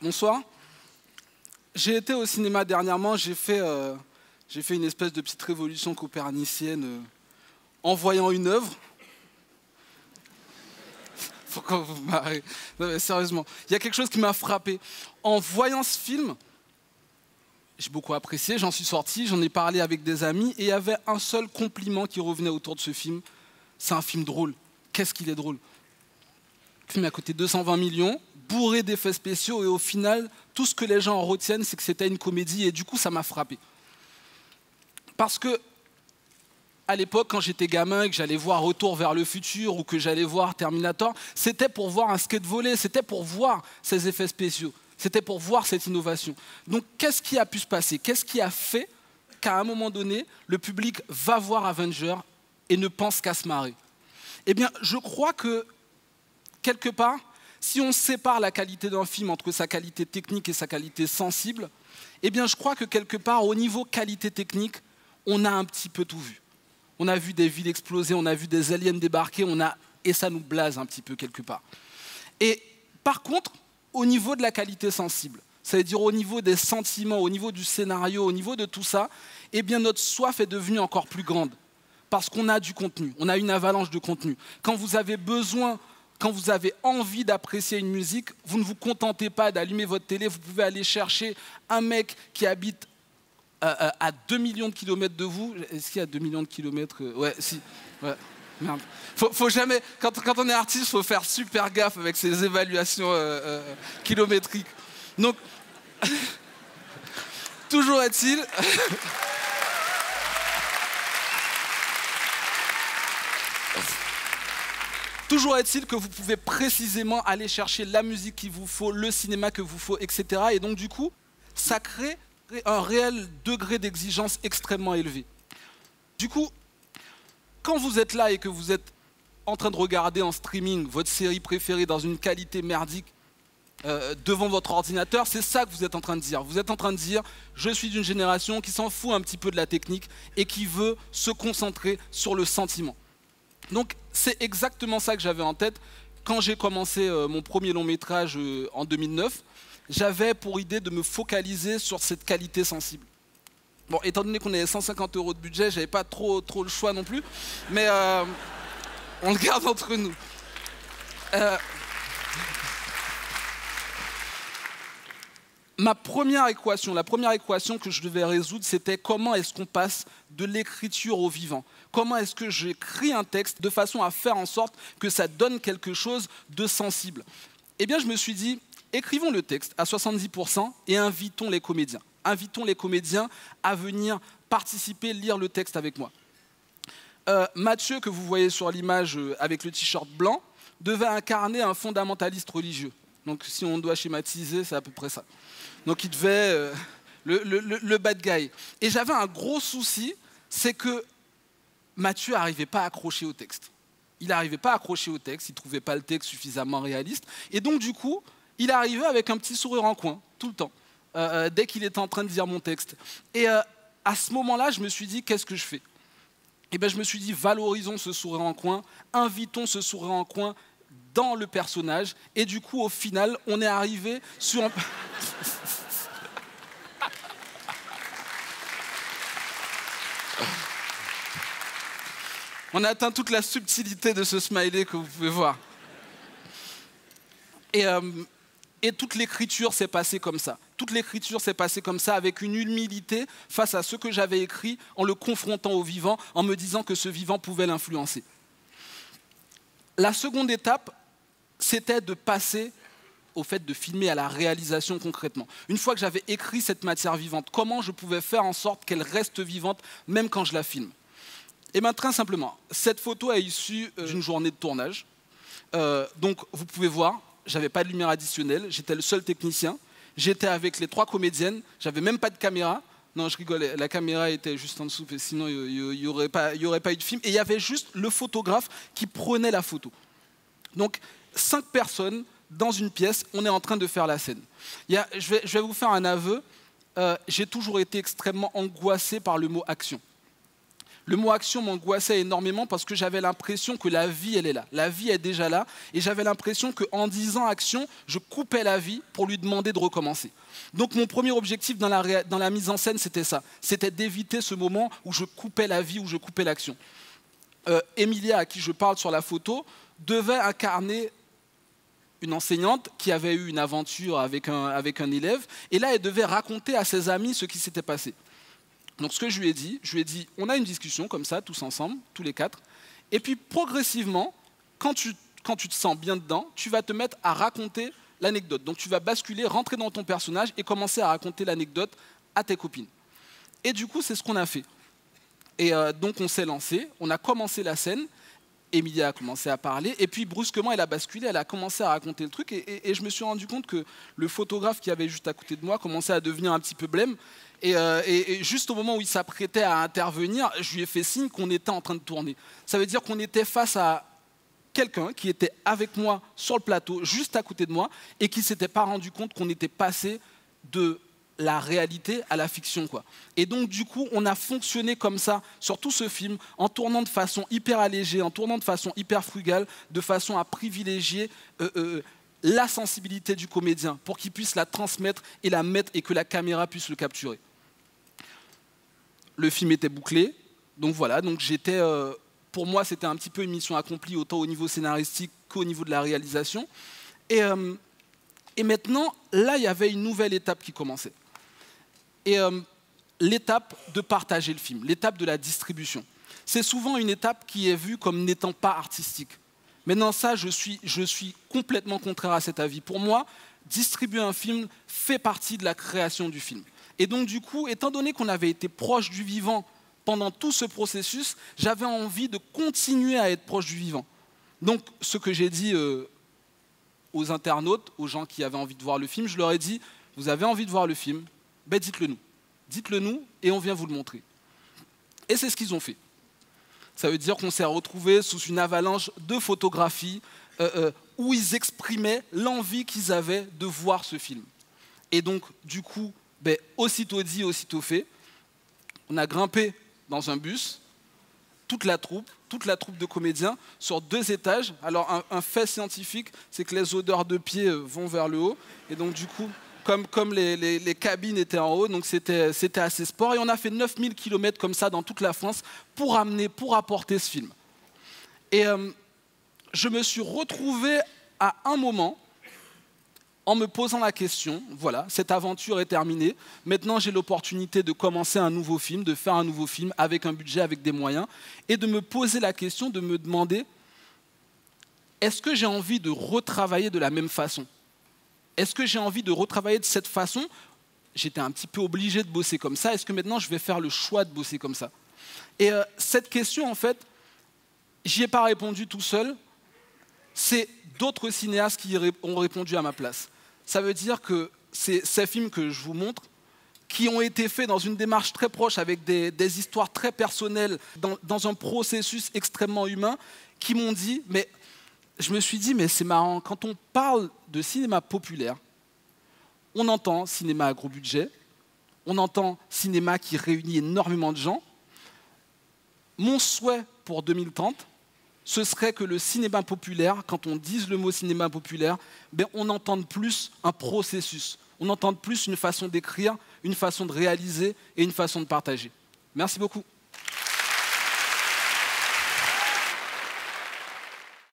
Bonsoir. J'ai été au cinéma dernièrement, j'ai fait une espèce de petite révolution copernicienne en voyant une œuvre. Pourquoi vous vous marrez? Non mais sérieusement, il y a quelque chose qui m'a frappé. En voyant ce film, j'ai beaucoup apprécié, j'en suis sorti, j'en ai parlé avec des amis et il y avait un seul compliment qui revenait autour de ce film. C'est un film drôle. Qu'est-ce qu'il est drôle? Le film a coûté 220 millions, bourré d'effets spéciaux et au final, tout ce que les gens en retiennent, c'est que c'était une comédie et du coup, ça m'a frappé. Parce que, à l'époque, quand j'étais gamin et que j'allais voir Retour vers le futur ou que j'allais voir Terminator, c'était pour voir un skate voler, c'était pour voir ces effets spéciaux, c'était pour voir cette innovation. Donc, qu'est-ce qui a pu se passer? Qu'est-ce qui a fait qu'à un moment donné, le public va voir Avengers et ne pense qu'à se marrer? Eh bien, je crois que, quelque part, si on sépare la qualité d'un film entre sa qualité technique et sa qualité sensible, eh bien, je crois que quelque part, au niveau qualité technique, on a un petit peu tout vu. On a vu des villes exploser, on a vu des aliens débarquer, et ça nous blase un petit peu quelque part. Et par contre, au niveau de la qualité sensible, ça veut dire au niveau des sentiments, au niveau du scénario, au niveau de tout ça, eh bien, notre soif est devenue encore plus grande. Parce qu'on a du contenu, on a une avalanche de contenu. Quand vous avez besoin, quand vous avez envie d'apprécier une musique, vous ne vous contentez pas d'allumer votre télé, vous pouvez aller chercher un mec qui habite à 2 millions de kilomètres de vous. Est-ce qu'il y a 2 millions de kilomètres? Ouais, si. Ouais. Merde. Faut jamais, quand on est artiste, il faut faire super gaffe avec ces évaluations kilométriques. Donc, toujours est-il... Toujours est-il que vous pouvez précisément aller chercher la musique qu'il vous faut, le cinéma que vous faut, etc. Et donc, du coup, ça crée un réel degré d'exigence extrêmement élevé. Du coup, quand vous êtes là et que vous êtes en train de regarder en streaming votre série préférée dans une qualité merdique devant votre ordinateur, c'est ça que vous êtes en train de dire. Vous êtes en train de dire, je suis d'une génération qui s'en fout un petit peu de la technique et qui veut se concentrer sur le sentiment. Donc, c'est exactement ça que j'avais en tête. Quand j'ai commencé mon premier long métrage en 2009, j'avais pour idée de me focaliser sur cette qualité sensible. Bon, étant donné qu'on avait 150 € de budget, j'avais pas trop le choix non plus, mais on le garde entre nous. La première équation que je devais résoudre, c'était comment est-ce qu'on passe de l'écriture au vivant? Comment est-ce que j'écris un texte de façon à faire en sorte que ça donne quelque chose de sensible? Eh bien, je me suis dit, écrivons le texte à 70% et invitons les comédiens. Invitons les comédiens à venir participer, lire le texte avec moi. Mathieu, que vous voyez sur l'image avec le t-shirt blanc, devait incarner un fondamentaliste religieux. Donc, si on doit schématiser, c'est à peu près ça. Donc, il devait le bad guy. Et j'avais un gros souci, c'est que Mathieu n'arrivait pas à accrocher au texte. Il n'arrivait pas à accrocher au texte, il ne trouvait pas le texte suffisamment réaliste. Et donc, du coup, il arrivait avec un petit sourire en coin, tout le temps, dès qu'il était en train de lire mon texte. Et à ce moment-là, je me suis dit, qu'est-ce que je fais? Et bien, je me suis dit, valorisons ce sourire en coin, invitons ce sourire en coin dans le personnage. Et du coup, au final, on est arrivé sur un... On a atteint toute la subtilité de ce smiley que vous pouvez voir. Et toute l'écriture s'est passée comme ça. Toute l'écriture s'est passée comme ça, avec une humilité face à ce que j'avais écrit, en le confrontant au vivant, en me disant que ce vivant pouvait l'influencer. La seconde étape, c'était de passer au fait de filmer à la réalisation concrètement. Une fois que j'avais écrit cette matière vivante, comment je pouvais faire en sorte qu'elle reste vivante, même quand je la filme? Et bien, très simplement, cette photo est issue d'une journée de tournage. Donc, vous pouvez voir, j'avais pas de lumière additionnelle, j'étais le seul technicien. J'étais avec les 3 comédiennes, j'avais même pas de caméra. Non, je rigole, la caméra était juste en dessous, sinon il n'y aurait pas eu de film. Et il y avait juste le photographe qui prenait la photo. Donc, 5 personnes dans une pièce, on est en train de faire la scène. Je vais vous faire un aveu, j'ai toujours été extrêmement angoissé par le mot action. Le mot action m'angoissait énormément parce que j'avais l'impression que la vie, elle est là. La vie est déjà là. Et j'avais l'impression qu'en disant action, je coupais la vie pour lui demander de recommencer. Donc mon premier objectif dans la mise en scène, c'était ça. C'était d'éviter ce moment où je coupais la vie, où je coupais l'action. Emilia, à qui je parle sur la photo, devait incarner une enseignante qui avait eu une aventure avec un élève. Et là, elle devait raconter à ses amis ce qui s'était passé. Donc ce que je lui ai dit, on a une discussion comme ça, tous ensemble, tous les quatre. Et puis progressivement, quand tu te sens bien dedans, tu vas te mettre à raconter l'anecdote. Donc tu vas basculer, rentrer dans ton personnage et commencer à raconter l'anecdote à tes copines. Et du coup, c'est ce qu'on a fait. Et donc on s'est lancé, on a commencé la scène, Emilia a commencé à parler, et puis brusquement elle a basculé, elle a commencé à raconter le truc, et je me suis rendu compte que le photographe qui avait juste à côté de moi commençait à devenir un petit peu blême, et juste au moment où il s'apprêtait à intervenir, je lui ai fait signe qu'on était en train de tourner. Ça veut dire qu'on était face à quelqu'un qui était avec moi sur le plateau, juste à côté de moi, et qui ne s'était pas rendu compte qu'on était passé de la réalité à la fiction, quoi. Et donc du coup on a fonctionné comme ça sur tout ce film, en tournant de façon hyper allégée, en tournant de façon hyper frugale, de façon à privilégier la sensibilité du comédien pour qu'il puisse la transmettre et la mettre et que la caméra puisse le capturer. Le film était bouclé, donc voilà, donc pour moi c'était un petit peu une mission accomplie autant au niveau scénaristique qu'au niveau de la réalisation. Et maintenant, là, il y avait une nouvelle étape qui commençait. Et l'étape de partager le film, l'étape de la distribution. C'est souvent une étape qui est vue comme n'étant pas artistique. Maintenant, ça, je suis complètement contraire à cet avis. Pour moi, distribuer un film fait partie de la création du film. Et donc, du coup, étant donné qu'on avait été proche du vivant pendant tout ce processus, j'avais envie de continuer à être proche du vivant. Donc, ce que j'ai dit aux internautes, aux gens qui avaient envie de voir le film, je leur ai dit, vous avez envie de voir le film, ben dites-le nous. Dites-le nous et on vient vous le montrer. Et c'est ce qu'ils ont fait. Ça veut dire qu'on s'est retrouvés sous une avalanche de photographies où ils exprimaient l'envie qu'ils avaient de voir ce film. Et donc, du coup, ben, aussitôt dit, aussitôt fait, on a grimpé dans un bus, toute la troupe de comédiens, sur 2 étages. Alors, un fait scientifique, c'est que les odeurs de pied vont vers le haut. Et donc, du coup, comme les cabines étaient en haut, donc c'était assez sport. Et on a fait 9000 km comme ça dans toute la France pour apporter ce film. Et je me suis retrouvé à un moment en me posant la question, voilà, cette aventure est terminée. Maintenant, j'ai l'opportunité de commencer un nouveau film, de faire un nouveau film avec un budget, avec des moyens, et de me poser la question, de me demander, est-ce que j'ai envie de retravailler de la même façon? Est-ce que j'ai envie de retravailler de cette façon? J'étais un petit peu obligé de bosser comme ça. Est-ce que maintenant, je vais faire le choix de bosser comme ça? Et cette question, en fait, j'y ai pas répondu tout seul. C'est d'autres cinéastes qui ont répondu à ma place. Ça veut dire que ces films que je vous montre, qui ont été faits dans une démarche très proche, avec des histoires très personnelles, dans un processus extrêmement humain, qui m'ont dit, mais je me suis dit, mais c'est marrant, quand on parle de cinéma populaire, on entend cinéma à gros budget, on entend cinéma qui réunit énormément de gens. Mon souhait pour 2030, ce serait que le cinéma populaire, quand on dise le mot cinéma populaire, ben on entende plus un processus, on entende plus une façon d'écrire, une façon de réaliser et une façon de partager. Merci beaucoup.